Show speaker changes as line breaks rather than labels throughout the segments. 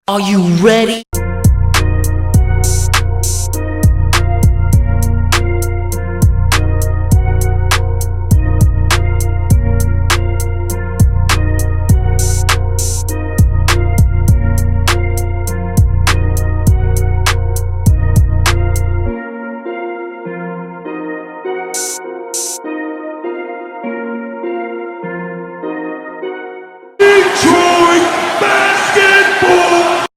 Are you ready?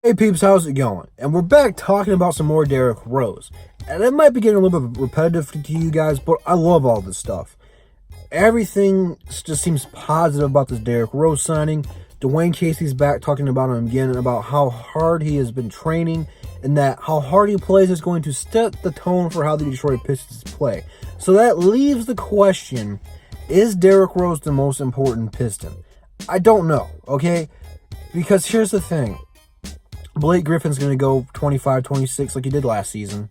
Hey peeps, how's it going? And we're back talking about some more Derrick Rose. And it might be getting a little bit repetitive to you guys, but I love all this stuff. Everything just seems positive about this Derrick Rose signing. Dwane Casey's back talking about him again and about how hard he has been training and that how hard he plays is going to set the tone for how the Detroit Pistons play. So that leaves the question, is Derrick Rose the most important Piston? I don't know, okay? Because here's the thing. Blake Griffin's going to go 25-26 like he did last season.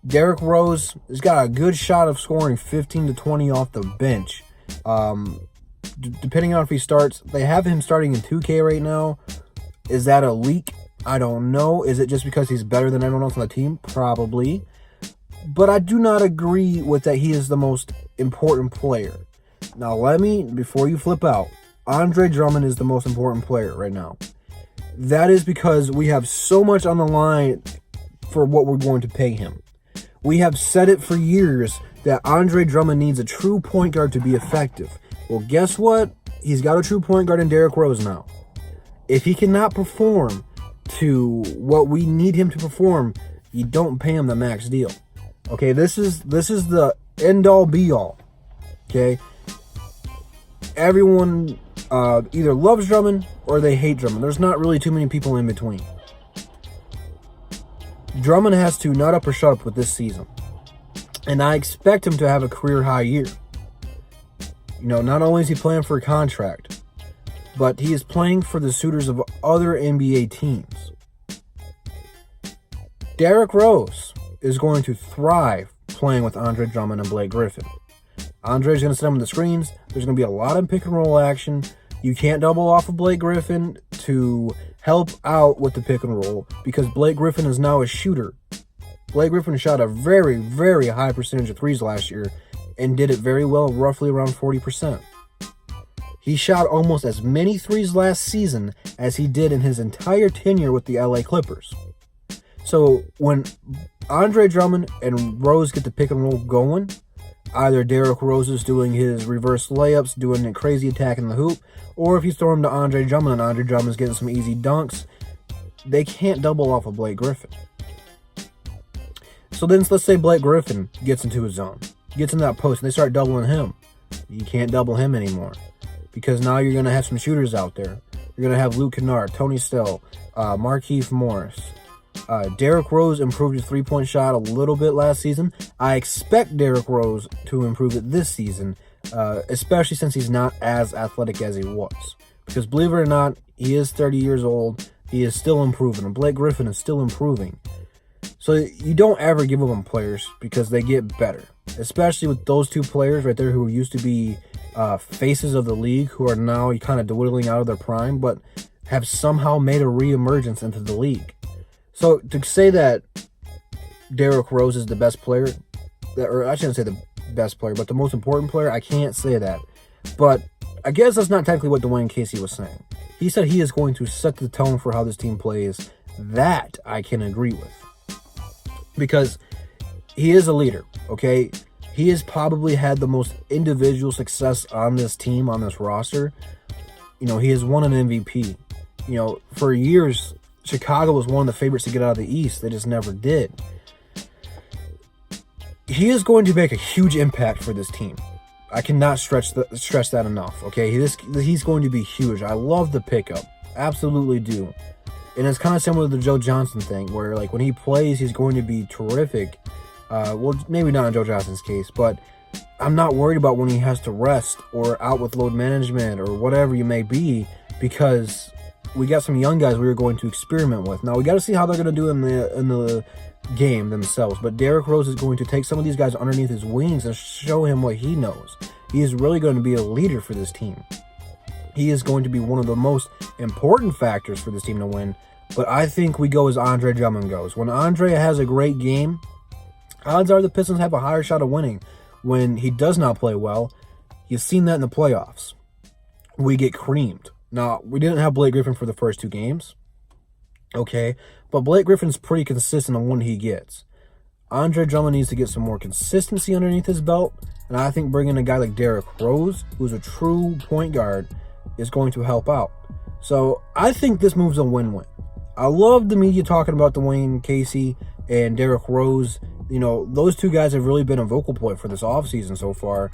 Derrick Rose has got a good shot of scoring 15 to 20 off the bench. Depending on if he starts, they have him starting in 2K right now. Is that a leak? I don't know. Is it just because he's better than everyone else on the team? Probably. But I do not agree with that he is the most important player. Now before you flip out, Andre Drummond is the most important player right now. That is because we have so much on the line for what we're going to pay him. We have said it for years that Andre Drummond needs a true point guard to be effective. Well, guess what? He's got a true point guard in Derrick Rose now. If he cannot perform to what we need him to perform, you don't pay him the max deal. Okay, this is the end-all be-all. Okay? Everyone either loves Drummond or they hate Drummond. There's not really too many people in between. Drummond has to nut up or shut up with this season. And I expect him to have a career high year. You know, not only is he playing for a contract, but he is playing for the suitors of other NBA teams. Derrick Rose is going to thrive playing with Andre Drummond and Blake Griffin. Andre's going to set him on the screens. There's going to be a lot of pick and roll action. You can't double off of Blake Griffin to help out with the pick and roll because Blake Griffin is now a shooter. Blake Griffin shot a very, very high percentage of threes last year and did it very well, roughly around 40%. He shot almost as many threes last season as he did in his entire tenure with the LA Clippers. So when Andre Drummond and Rose get the pick and roll going, either Derrick Rose is doing his reverse layups, doing a crazy attack in the hoop, or if he's throwing to Andre Drummond and Andre Drummond's getting some easy dunks, they can't double off of Blake Griffin. So then let's say Blake Griffin gets into his zone, gets in that post, and they start doubling him. You can't double him anymore because now you're going to have some shooters out there. You're going to have Luke Kennard, Tony Snell, Markieff Morris. Derrick Rose improved his three-point shot a little bit last season. I expect Derrick Rose to improve it this season, especially since he's not as athletic as he was. Because believe it or not, he is 30 years old. He is still improving, and Blake Griffin is still improving. So you don't ever give up on players because they get better, especially with those two players right there who used to be faces of the league who are now kind of dwindling out of their prime, but have somehow made a re-emergence into the league. So to say that Derrick Rose is the best player, or I shouldn't say the best player, but the most important player, I can't say that. But I guess that's not technically what Dwane Casey was saying. He said he is going to set the tone for how this team plays. That I can agree with. Because he is a leader, okay? He has probably had the most individual success on this team, on this roster. You know, he has won an MVP. You know, for years, Chicago was one of the favorites to get out of the East. They just never did. He is going to make a huge impact for this team. I cannot stress that enough, okay? He's going to be huge. I love the pickup. Absolutely do. And it's kind of similar to the Joe Johnson thing, where like when he plays, he's going to be terrific. Well, maybe not in Joe Johnson's case, but I'm not worried about when he has to rest or out with load management or whatever you may be, because we got some young guys we were going to experiment with. Now we got to see how they're going to do in the game themselves. But Derrick Rose is going to take some of these guys underneath his wings and show him what he knows. He is really going to be a leader for this team. He is going to be one of the most important factors for this team to win. but I think we go as Andre Drummond goes. When Andre has a great game, odds are the Pistons have a higher shot of winning. When he does not play well, you've seen that in the playoffs. We get creamed. Now, we didn't have Blake Griffin for the first 2 games, okay? But Blake Griffin's pretty consistent on when he gets. Andre Drummond needs to get some more consistency underneath his belt, and I think bringing a guy like Derrick Rose, who's a true point guard, is going to help out. So I think this move's a win-win. I love the media talking about Dwane Casey and Derrick Rose. You know, those 2 guys have really been a vocal point for this offseason so far,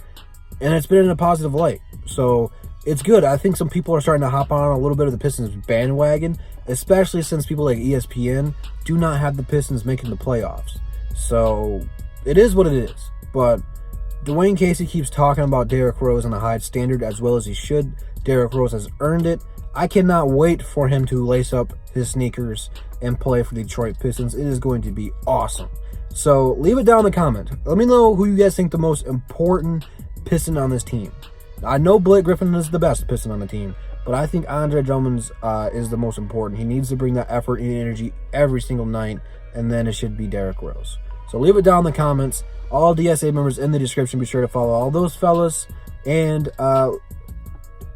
and it's been in a positive light. So it's good. I think some people are starting to hop on a little bit of the Pistons bandwagon, especially since people like ESPN do not have the Pistons making the playoffs. So it is what it is. But Dwane Casey keeps talking about Derrick Rose on a high standard, as well as he should. Derrick Rose has earned it. I cannot wait for him to lace up his sneakers and play for the Detroit Pistons. It is going to be awesome. So leave it down in the comments. Let me know who you guys think the most important Piston on this team. I know Blake Griffin is the best Piston on the team, but I think Andre Drummond's is the most important. He needs to bring that effort and energy every single night, and then it should be Derrick Rose. So leave it down in the comments. All DSA members in the description. Be sure to follow all those fellas, and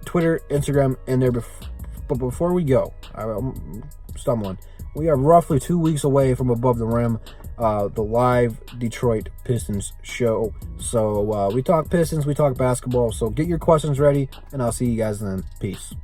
Twitter, Instagram, and there. But before we go, I'm stumbling. We are roughly 2 weeks away from Above the Rim, the live Detroit Pistons show. So we talk Pistons, we talk basketball. So get your questions ready, and I'll see you guys then. Peace.